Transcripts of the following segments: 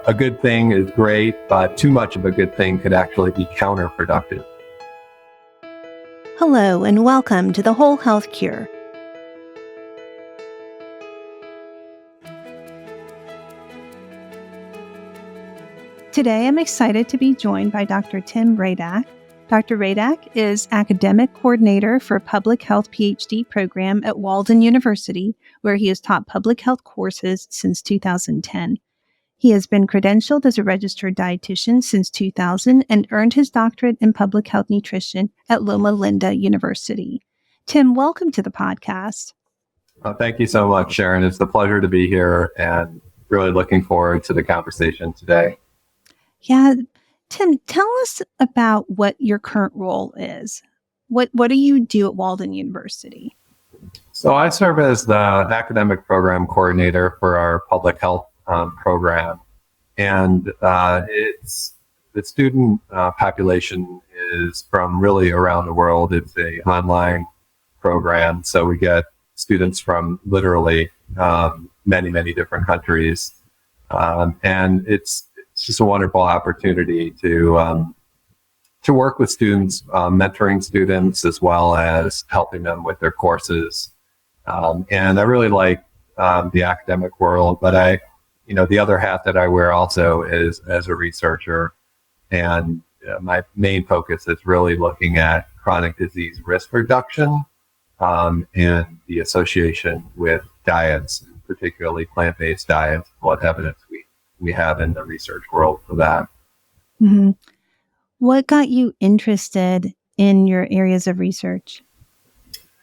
a good thing is great, but too much of a good thing could actually be counterproductive. Hello, and welcome to the Whole Health Cure. Today, I'm excited to be joined by Dr. Tim Radak. Dr. Radak is Academic Coordinator for Public Health PhD program at Walden University, where he has taught public health courses since 2010. He has been credentialed as a registered dietitian since 2000 and earned his doctorate in public health nutrition at Loma Linda University. Tim, welcome to the podcast. Thank you so much, Sharon. It's a pleasure to be here and really looking forward to the conversation today. Yeah. Tim, tell us about what your current role is. What do you do at Walden University? So I serve as the academic program coordinator for our public health program. And the student population is from really around the world. It's an online program. So we get students from literally many, many different countries. And it's just a wonderful opportunity to work with students, mentoring students, as well as helping them with their courses. And I really like the academic world, but the other hat that I wear also is as a researcher. And my main focus is really looking at chronic disease risk reduction and the association with diets, particularly plant-based diets, what evidence we have in the research world for that. Mm-hmm. What got you interested in your areas of research?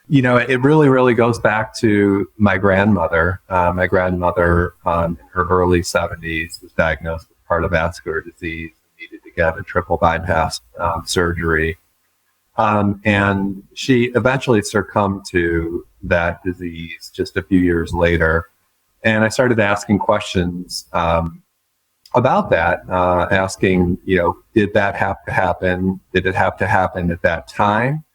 It really goes back to my grandmother. My grandmother in her early 70s was diagnosed with cardiovascular disease and needed to get a triple bypass surgery. And she eventually succumbed to that disease just a few years later. And I started asking questions about that, asking, did that have to happen? Did it have to happen at that time?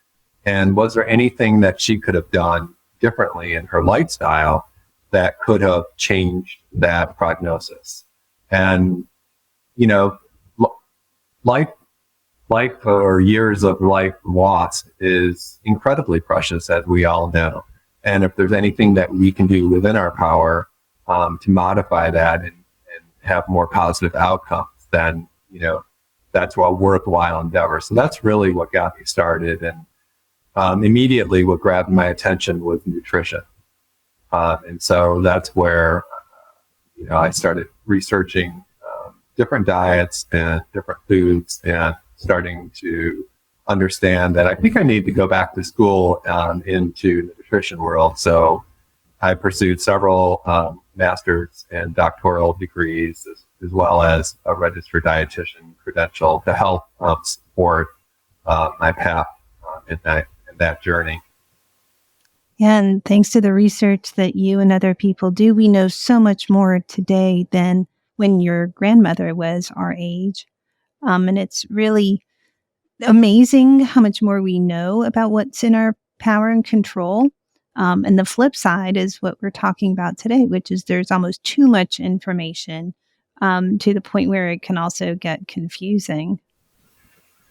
And was there anything that she could have done differently in her lifestyle that could have changed that prognosis? And, life or years of life lost is incredibly precious, as we all know. And if there's anything that we can do within our power to modify that and have more positive outcomes, then, that's a worthwhile endeavor. So that's really what got me started. And immediately what grabbed my attention was nutrition. And so that's where, I started researching different diets and different foods and starting to understand that I think I need to go back to school into the nutrition world. So I pursued several master's and doctoral degrees, as well as a registered dietitian credential to help support my path in that journey. And thanks to the research that you and other people do, we know so much more today than when your grandmother was our age. And it's really amazing how much more we know about what's in our power and control. And the flip side is what we're talking about today, which is there's almost too much information to the point where it can also get confusing.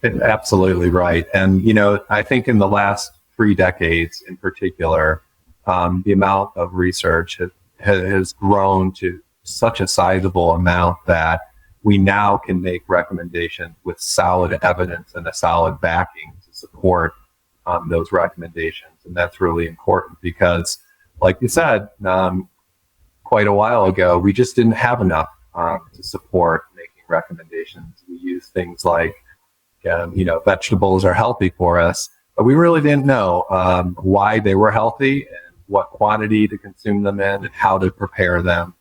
Absolutely right. And, I think in the last 3 decades in particular, the amount of research has grown to such a sizable amount that we now can make recommendations with solid evidence and a solid backing to support those recommendations. And that's really important because, like you said, quite a while ago, we just didn't have enough to support making recommendations. We use things like, vegetables are healthy for us, but we really didn't know why they were healthy and what quantity to consume them in and how to prepare them.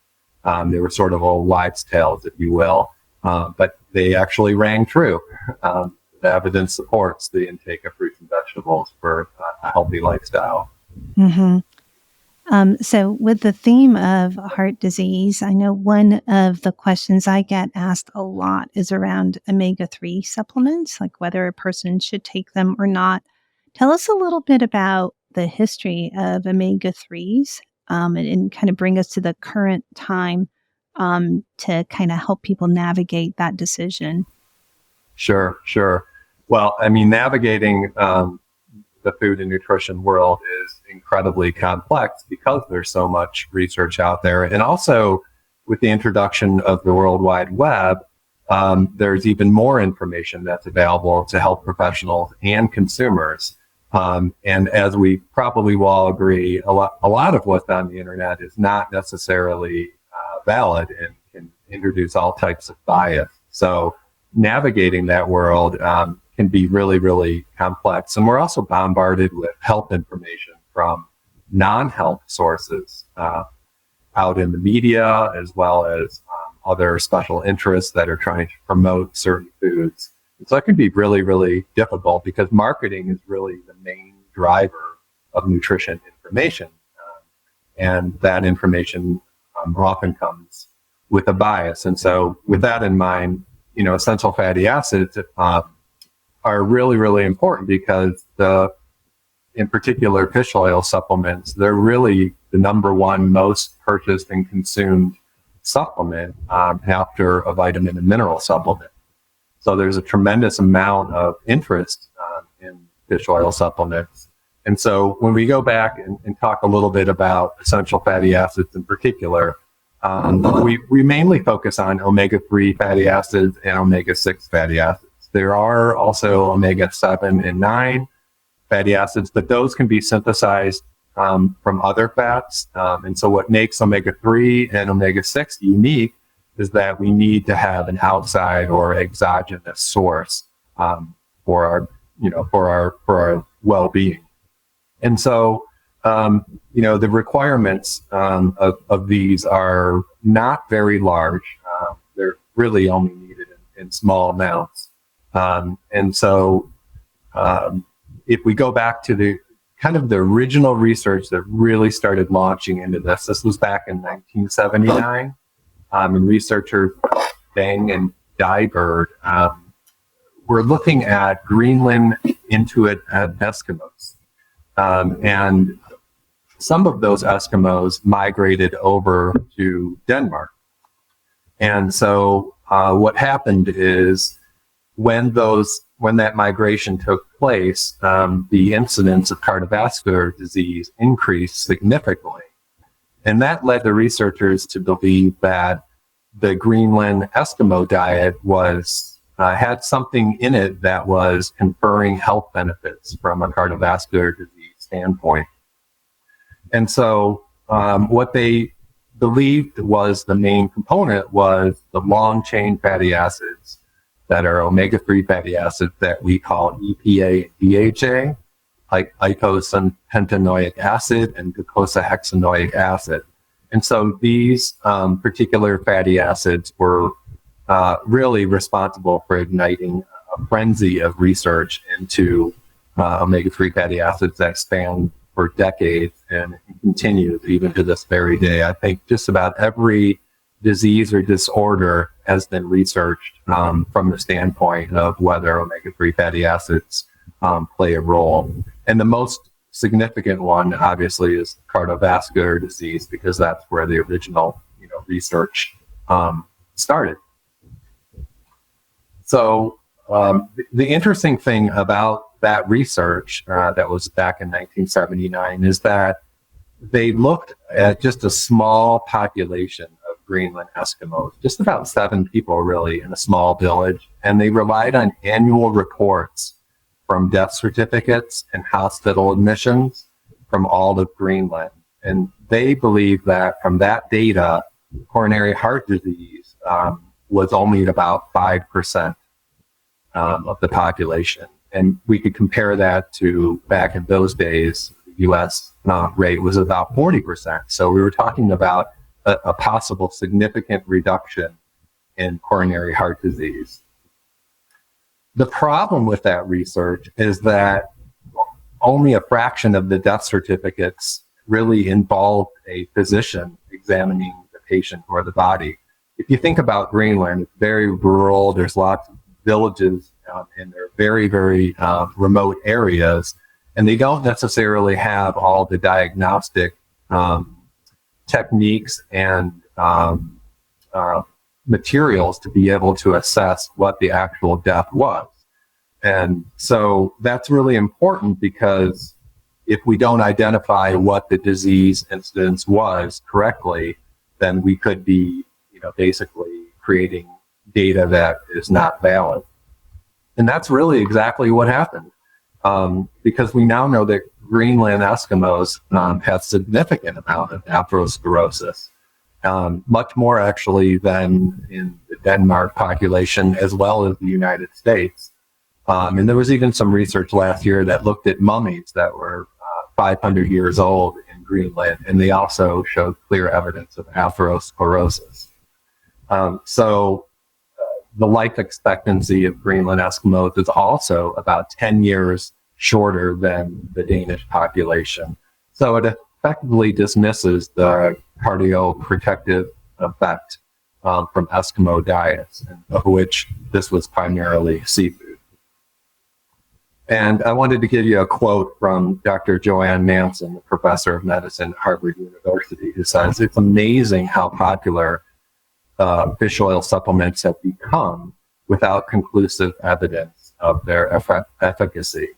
They were sort of old wives' tales, if you will, but they actually rang true. The evidence supports the intake of fruits and vegetables for a healthy lifestyle. Mm-hmm. So with the theme of heart disease, I know one of the questions I get asked a lot is around omega-3 supplements, like whether a person should take them or not. Tell us a little bit about the history of omega-3s and kind of bring us to the current time to kind of help people navigate that decision? Sure, sure. Well, I mean, navigating the food and nutrition world is incredibly complex because there's so much research out there. And also, with the introduction of the World Wide Web, there's even more information that's available to health professionals and consumers. And as we probably will all agree, a lot of what's on the internet is not necessarily valid and can introduce all types of bias. So navigating that world can be really, really complex. And we're also bombarded with health information from non-health sources out in the media, as well as other special interests that are trying to promote certain foods. And so it can be really, really difficult because marketing is really the main driver of nutrition information. And that information often comes with a bias. And so with that in mind, essential fatty acids are really, really important because in particular, fish oil supplements, they're really the number one most purchased and consumed supplement after a vitamin and mineral supplement. So there's a tremendous amount of interest in fish oil supplements. And so when we go back and talk a little bit about essential fatty acids in particular, we mainly focus on omega-3 fatty acids and omega-6 fatty acids. There are also omega-7 and 9 fatty acids, but those can be synthesized from other fats. And so what makes omega-3 and omega-6 unique is that we need to have an outside or exogenous source for our well-being. And so, the requirements of these are not very large. They're really only needed in small amounts. And so, if we go back to the original research that really started launching into this was back in 1979. And researchers Bang and Dybird were looking at Greenland Inuit Eskimos. And some of those Eskimos migrated over to Denmark. And so what happened is when that migration took place, the incidence of cardiovascular disease increased significantly. And that led the researchers to believe that the Greenland Eskimo diet had something in it that was conferring health benefits from a cardiovascular disease standpoint. And so what they believed was the main component was the long-chain fatty acids that are omega-3 fatty acids that we call EPA and DHA, like eicosapentaenoic acid and docosahexaenoic acid. And so these particular fatty acids were really responsible for igniting a frenzy of research into omega-3 fatty acids that span for decades and continues even to this very day. I think just about every disease or disorder has been researched from the standpoint of whether omega-3 fatty acids play a role. And the most significant one, obviously, is cardiovascular disease, because that's where the original research started. So the interesting thing about that research that was back in 1979 is that they looked at just a small population of Greenland Eskimos, just about 7 people really in a small village, and they relied on annual reports from death certificates and hospital admissions from all of Greenland. And they believe that from that data, coronary heart disease was only at about 5% of the population. And we could compare that to back in those days, the U.S. rate was about 40%. So we were talking about a possible significant reduction in coronary heart disease. The problem with that research is that only a fraction of the death certificates really involved a physician examining the patient or the body. If you think about Greenland, it's very rural. There's lots of villages and they're very, very remote areas, and they don't necessarily have all the diagnostic techniques and materials to be able to assess what the actual death was. And so that's really important, because if we don't identify what the disease incidence was correctly, then we could be, basically creating data that is not valid. And that's really exactly what happened, because we now know that Greenland Eskimos have significant amount of atherosclerosis, much more actually than in the Denmark population, as well as the United States. And there was even some research last year that looked at mummies that were 500 years old in Greenland, and they also showed clear evidence of atherosclerosis. So the life expectancy of Greenland Eskimos is also about 10 years shorter than the Danish population. So it effectively dismisses the cardioprotective effect from Eskimo diets, of which this was primarily seafood. And I wanted to give you a quote from Dr. Joanne Nansen, the professor of medicine at Harvard University, who says, "It's amazing how popular fish oil supplements have become without conclusive evidence of their efficacy."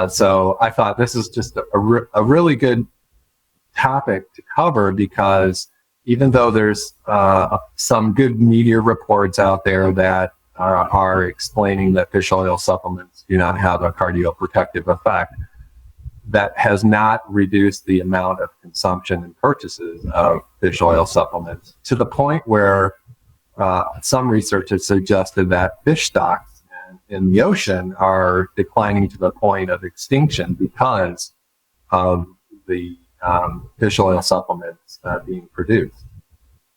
So I thought this is just a really good topic to cover, because even though there's some good media reports out there that are explaining that fish oil supplements do not have a cardioprotective effect, that has not reduced the amount of consumption and purchases of fish oil supplements, to the point where some research has suggested that fish stocks in the ocean are declining to the point of extinction because of the fish oil supplements being produced.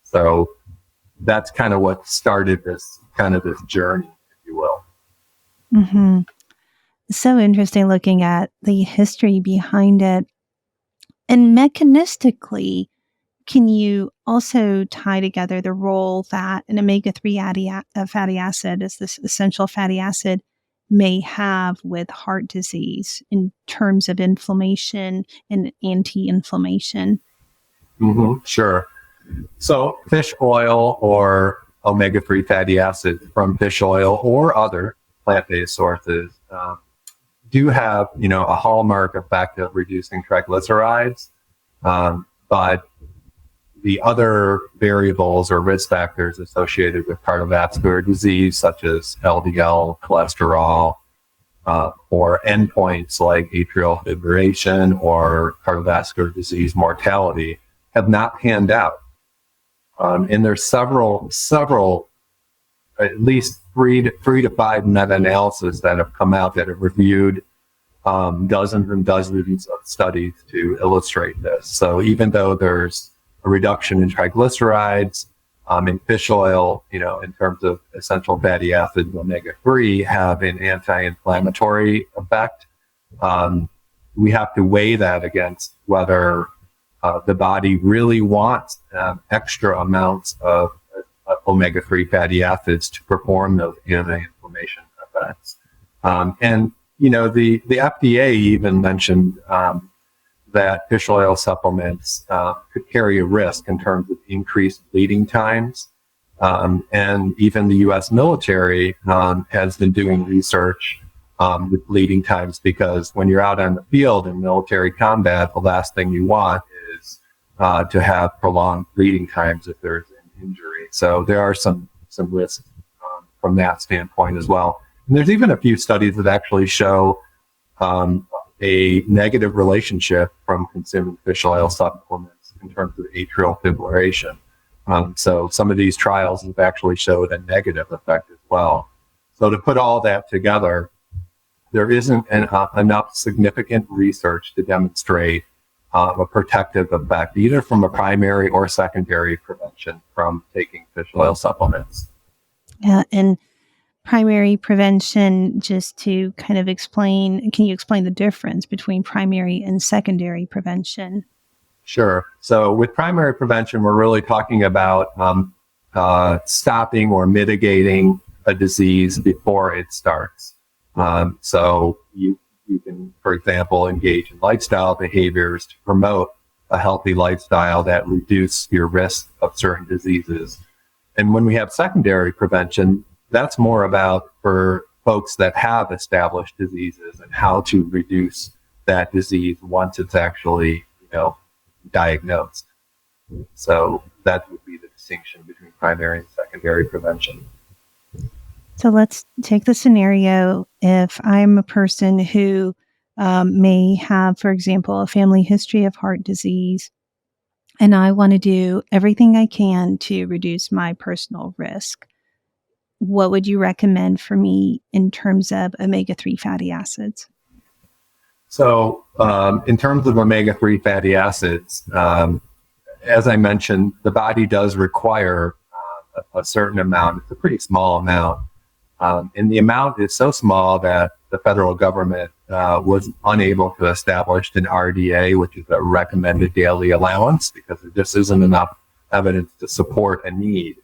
So that's kind of what started this journey, if you will. Mm-hmm. So interesting looking at the history behind it. And mechanistically, can you also tie together the role that an omega-3 fatty acid, is this essential fatty acid, may have with heart disease in terms of inflammation and anti-inflammation? Mm-hmm, sure. So fish oil, or omega-3 fatty acids from fish oil or other plant-based sources, do have, a hallmark effect of reducing triglycerides, but the other variables or risk factors associated with cardiovascular disease, such as LDL cholesterol, or endpoints like atrial fibrillation or cardiovascular disease mortality, have not panned out. And there's several, at least three to five meta-analyses that have come out that have reviewed dozens and dozens of studies to illustrate this. So even though there's a reduction in triglycerides in fish oil, in terms of essential fatty acids, omega-3 have an anti-inflammatory effect. We have to weigh that against whether the body really wants extra amounts of omega-3 fatty acids to perform those anti-inflammation effects. And the FDA even mentioned that fish oil supplements could carry a risk in terms of increased bleeding times. And even the U.S. military has been doing research with bleeding times, because when you're out on the field in military combat, the last thing you want is to have prolonged bleeding times if there's an injury. So there are some risks from that standpoint as well. And there's even a few studies that actually show a negative relationship from consuming fish oil supplements in terms of atrial fibrillation. So some of these trials have actually showed a negative effect as well. So to put all that together, there isn't enough significant research to demonstrate a protective effect, either from a primary or secondary prevention from taking fish oil supplements. Yeah, and primary prevention, just to kind of explain, can you explain the difference between primary and secondary prevention? Sure. So with primary prevention, we're really talking about stopping or mitigating a disease before it starts. So you can, for example, engage in lifestyle behaviors to promote a healthy lifestyle that reduce your risk of certain diseases. And when we have secondary prevention, that's more about for folks that have established diseases and how to reduce that disease once it's actually, diagnosed. So that would be the distinction between primary and secondary prevention. So let's take the scenario. If I'm a person who may have, for example, a family history of heart disease, and I want to do everything I can to reduce my personal risk, what would you recommend for me in terms of omega-3 fatty acids? So in terms of omega-3 fatty acids, as I mentioned, the body does require a certain amount. It's a pretty small amount. And the amount is so small that the federal government was unable to establish an RDA, which is a recommended daily allowance, because there just isn't enough evidence to support a need.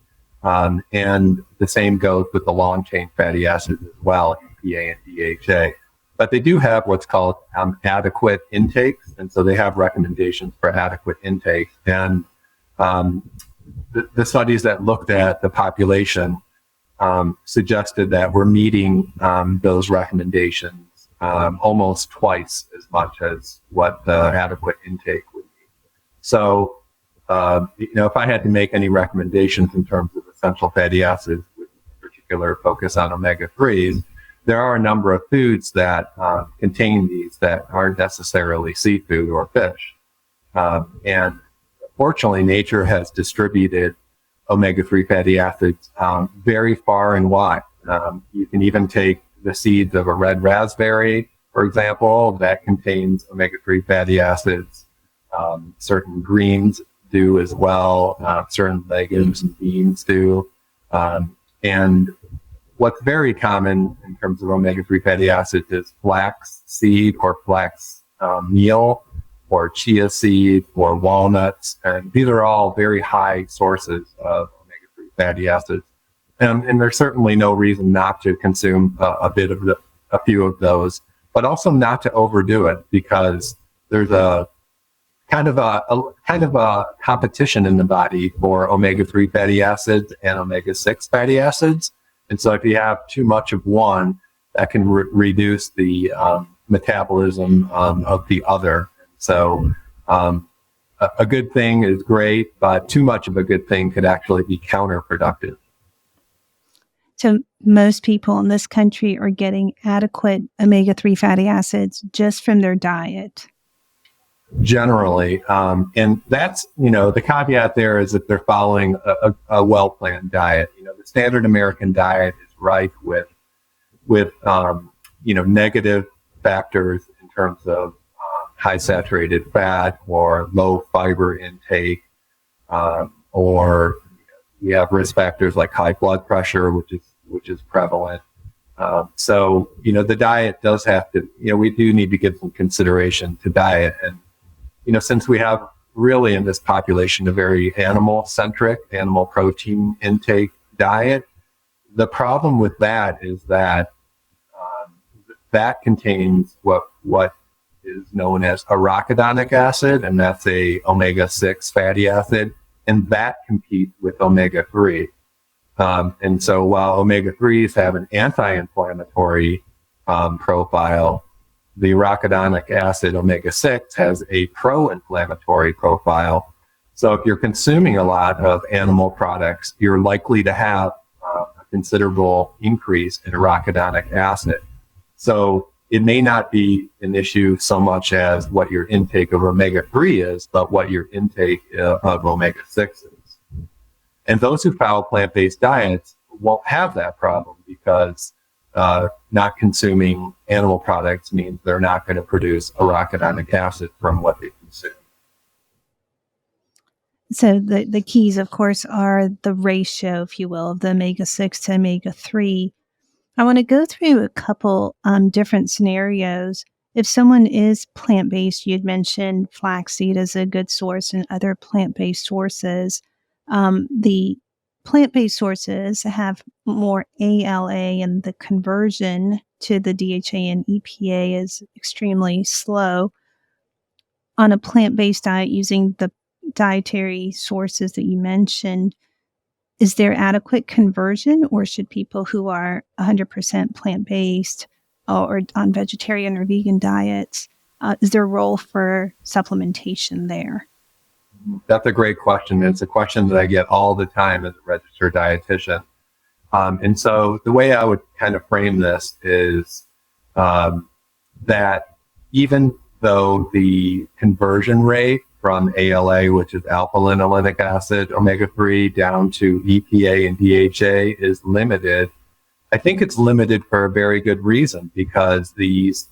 And the same goes with the long-chain fatty acids as well, MPH and DHA. But they do have what's called adequate intakes, and so they have recommendations for adequate intakes. And the studies that looked at the population suggested that we're meeting those recommendations almost twice as much as what the adequate intake would be. So, if I had to make any recommendations in terms of essential fatty acids, with particular focus on omega-3s, there are a number of foods that contain these that aren't necessarily seafood or fish. And fortunately, nature has distributed omega-3 fatty acids very far and wide. You can even take the seeds of a red raspberry, for example, that contains omega-3 fatty acids. Certain greens do as well. Certain legumes and beans do. And what's very common in terms of omega-3 fatty acids is flax seed or flax meal, or chia seed, or walnuts. And these are all very high sources of omega-3 fatty acids. And there's certainly no reason not to consume a few of those, but also not to overdo it, because there's a kind of a competition in the body for omega-3 fatty acids and omega-6 fatty acids. And so if you have too much of one, that can reduce the metabolism of the other. So a good thing is great, but too much of a good thing could actually be counterproductive. So most people in this country are getting adequate omega-3 fatty acids just from their diet. Generally, and that's, the caveat there is that they're following a well-planned diet. The standard American diet is rife with negative factors in terms of high saturated fat or low fiber intake, or we have risk factors like high blood pressure, which is prevalent. So the diet does have to, we do need to give some consideration to diet. And since we have really in this population a very animal-centric, animal protein intake diet, the problem with that is that that contains what is known as arachidonic acid, and that's a omega-6 fatty acid, and that competes with omega-3. And so while omega-3s have an anti-inflammatory profile, the arachidonic acid omega-6 has a pro-inflammatory profile. So if you're consuming a lot of animal products, you're likely to have a considerable increase in arachidonic acid. So it may not be an issue so much as what your intake of omega-3 is, but what your intake of omega-6 is. And those who follow plant-based diets won't have that problem, because not consuming animal products means they're not going to produce arachidonic acid from what they consume. So the keys, of course, are the ratio, if you will, of the omega-6 to omega-3. I want to go through a couple different scenarios. If someone is plant-based, you'd mentioned flaxseed as a good source and other plant-based sources. The plant-based sources have more ALA, and the conversion to the DHA and EPA is extremely slow. On a plant-based diet, using the dietary sources that you mentioned, is there adequate conversion, or should people who are 100% plant-based or on vegetarian or vegan diets, is there a role for supplementation there? That's a great question. It's a question that I get all the time as a registered dietitian. And so the way I would kind of frame this is that even though the conversion rate from ALA, which is alpha-linolenic acid, omega-3, down to EPA and DHA is limited, I think it's limited for a very good reason, because these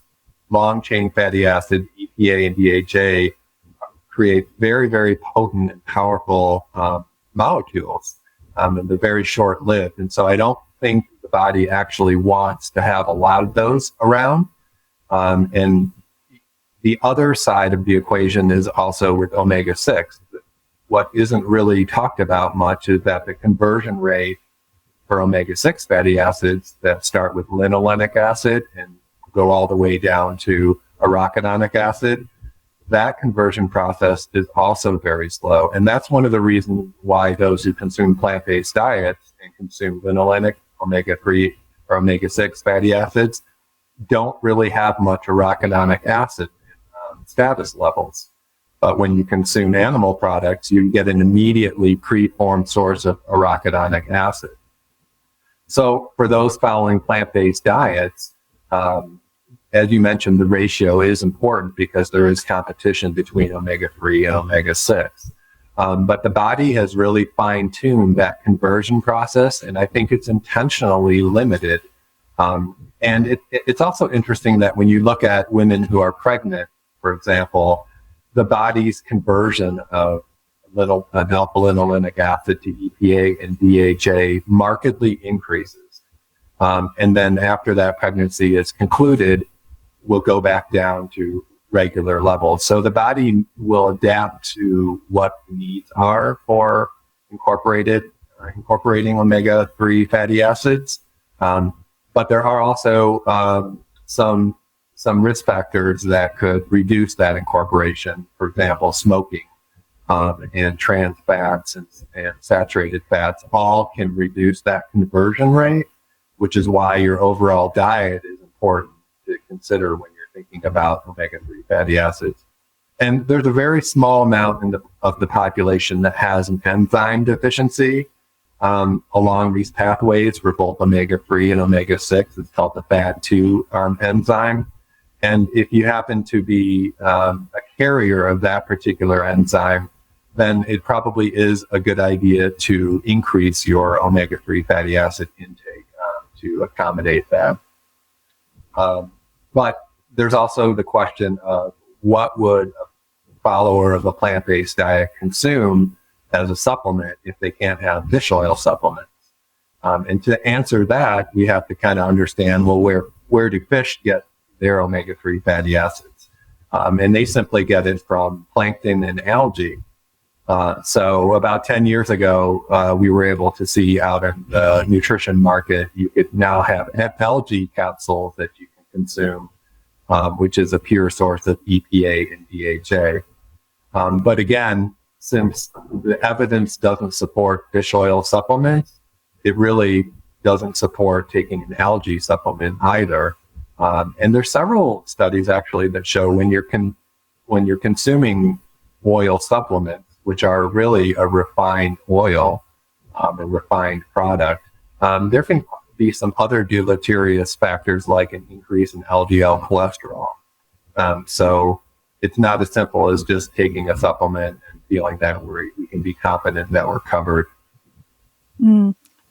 long-chain fatty acid, EPA and DHA, create very, very potent and powerful molecules, and they're very short-lived. And so I don't think the body actually wants to have a lot of those around. And the other side of the equation is also with omega-6. What isn't really talked about much is that the conversion rate for omega-6 fatty acids that start with linolenic acid and go all the way down to arachidonic acid, that conversion process is also very slow. And that's one of the reasons why those who consume plant-based diets and consume linolenic, omega-3, or omega-6 fatty acids don't really have much arachidonic acid status levels. But when you consume animal products, you get an immediately preformed source of arachidonic acid. So for those following plant-based diets, as you mentioned, the ratio is important because there is competition between omega-3 and omega-6. But the body has really fine-tuned that conversion process, and I think it's intentionally limited. And it's also interesting that when you look at women who are pregnant, for example, the body's conversion of alpha-linolenic acid to EPA and DHA markedly increases. And then after that pregnancy is concluded, will go back down to regular levels. So the body will adapt to what the needs are for incorporating omega-3 fatty acids. But there are also some risk factors that could reduce that incorporation. For example, smoking and trans fats and saturated fats all can reduce that conversion rate, which is why your overall diet is important to consider when you're thinking about omega-3 fatty acids. And there's a very small amount of the population that has an enzyme deficiency along these pathways for both omega-3 and omega-6. It's called the FAD2 enzyme. And if you happen to be a carrier of that particular enzyme, then it probably is a good idea to increase your omega-3 fatty acid intake to accommodate that. But there's also the question of what would a follower of a plant-based diet consume as a supplement if they can't have fish oil supplements. And to answer that, we have to kind of understand, well, where do fish get their omega-3 fatty acids? And they simply get it from plankton and algae. So about 10 years ago, we were able to see out in the nutrition market, you could now have algae capsules that you can consume, which is a pure source of EPA and DHA. But again, since the evidence doesn't support fish oil supplements, it really doesn't support taking an algae supplement either. And there's several studies actually that show when you're consuming oil supplements, which are really a refined oil, a refined product, there can be some other deleterious factors like an increase in LDL cholesterol. So it's not as simple as just taking a supplement and feeling that we can be confident that we're covered.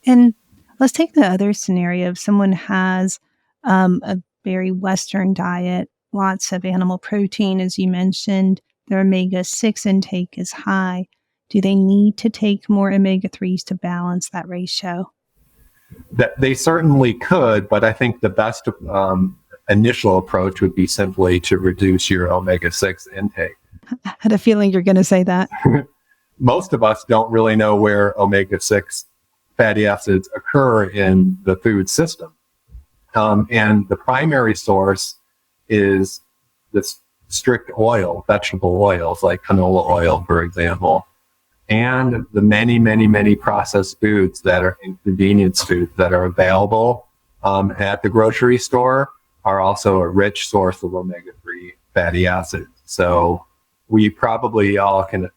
And let's take the other scenario. If someone has a very Western diet, lots of animal protein, as you mentioned, their omega-6 intake is high. Do they need to take more omega-3s to balance that ratio? That they certainly could, but I think the best initial approach would be simply to reduce your omega-6 intake. I had a feeling you're going to say that. Most of us don't really know where omega-6 fatty acids occur in the food system. And the primary source is this strict oil, vegetable oils like canola oil, for example. and the many, many, many processed foods that are convenience foods that are available at the grocery store are also a rich source of omega-3 fatty acids. So we probably all can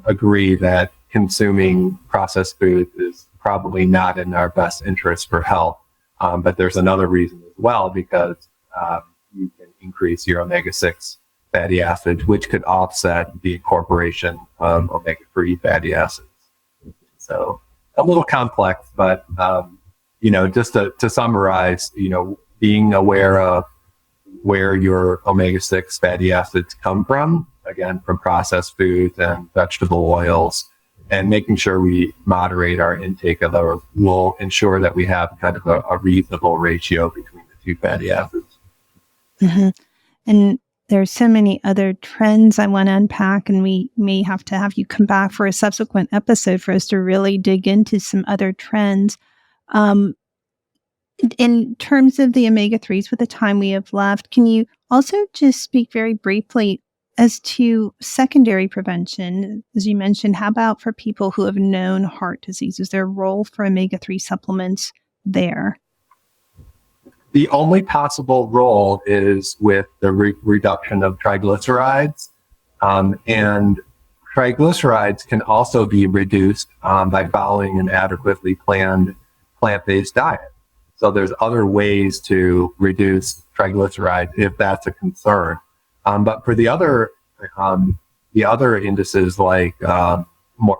agree that consuming processed foods is probably not in our best interest for health. But there's another reason as well, because you can increase your omega-6 fatty acids, which could offset the incorporation of omega-3 fatty acids. So a little complex, but, just to summarize, being aware of where your omega-6 fatty acids come from, again, from processed foods and vegetable oils, and making sure we moderate our intake of those will ensure that we have kind of a reasonable ratio between the two fatty acids. Mm-hmm. And there's so many other trends I want to unpack, and we may have to have you come back for a subsequent episode for us to really dig into some other trends. In terms of the omega-3s, with the time we have left, can you also just speak very briefly as to secondary prevention? As you mentioned, how about for people who have known heart disease? Is there a role for omega-3 supplements there? The only possible role is with the reduction of triglycerides. And triglycerides can also be reduced by following an adequately planned plant-based diet. So there's other ways to reduce triglycerides if that's a concern. But for the other indices like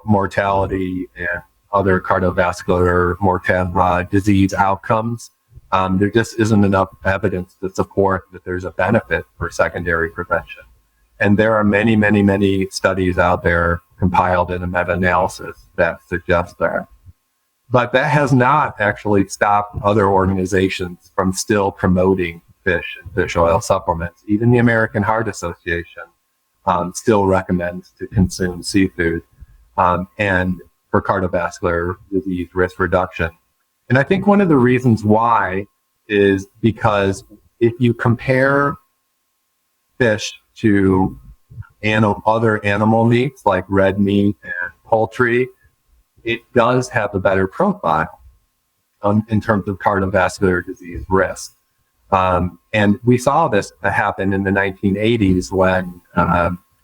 mortality and other cardiovascular disease outcomes, there just isn't enough evidence to support that there's a benefit for secondary prevention. And there are many, many, many studies out there compiled in a meta-analysis that suggest that. But that has not actually stopped other organizations from still promoting fish and fish oil supplements. Even the American Heart Association still recommends to consume seafood and for cardiovascular disease risk reduction. And I think one of the reasons why is because if you compare fish to other animal meats like red meat and poultry, it does have a better profile in terms of cardiovascular disease risk. And we saw this happen in the 1980s when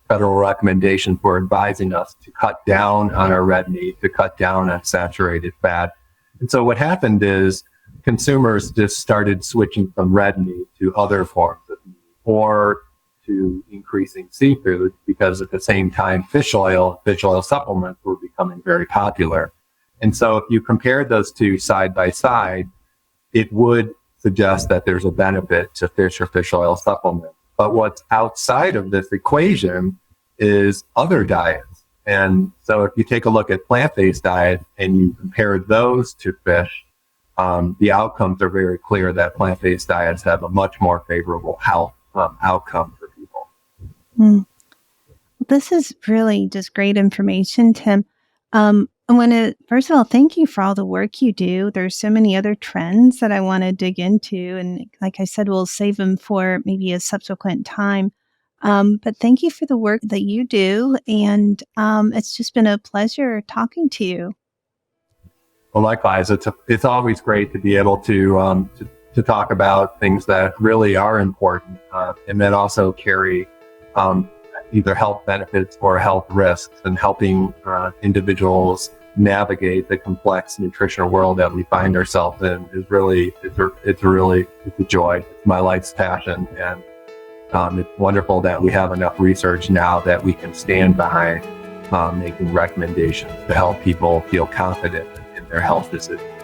federal recommendations were advising us to cut down on our red meat, to cut down on saturated fat. And so what happened is consumers just started switching from red meat to other forms of meat or to increasing seafood, because at the same time, fish oil supplements were becoming very popular. And so if you compared those two side by side, it would suggest that there's a benefit to fish or fish oil supplements. But what's outside of this equation is other diets. And so if you take a look at plant-based diets and you compare those to fish, the outcomes are very clear that plant-based diets have a much more favorable health outcome for people. This is really just great information, Tim. I want to, first of all, thank you for all the work you do. There's so many other trends that I want to dig into. And like I said, we'll save them for maybe a subsequent time. But thank you for the work that you do. And it's just been a pleasure talking to you. Well, likewise, it's always great to be able to talk about things that really are important and that also carry either health benefits or health risks, and helping individuals navigate the complex nutritional world that we find ourselves in is really, it's a joy. It's my life's passion. And it's wonderful that we have enough research now that we can stand behind making recommendations to help people feel confident in their health decisions.